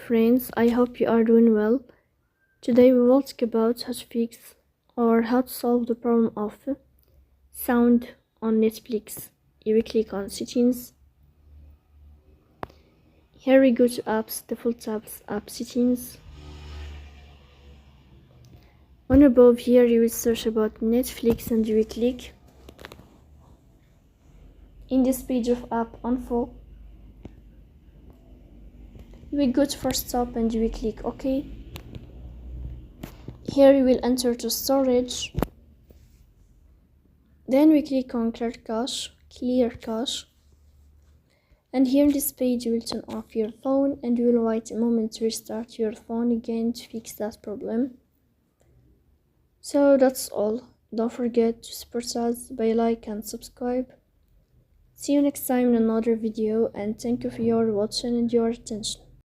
friends, I hope you are doing well. Today we will talk about how to fix or how to solve the problem of sound on Netflix. You will click on settings. Here we go to apps, default tabs, app settings. On above here you will search about Netflix and you will click. In this page of app info, you will go to first stop and you will click OK. Here you will enter to storage. Then we click on clear cache. And here in this page you will turn off your phone and you will wait a moment to restart your phone again to fix that problem. So that's all. Don't forget to support us by like and subscribe. See you next time in another video, and thank you for your watching and your attention.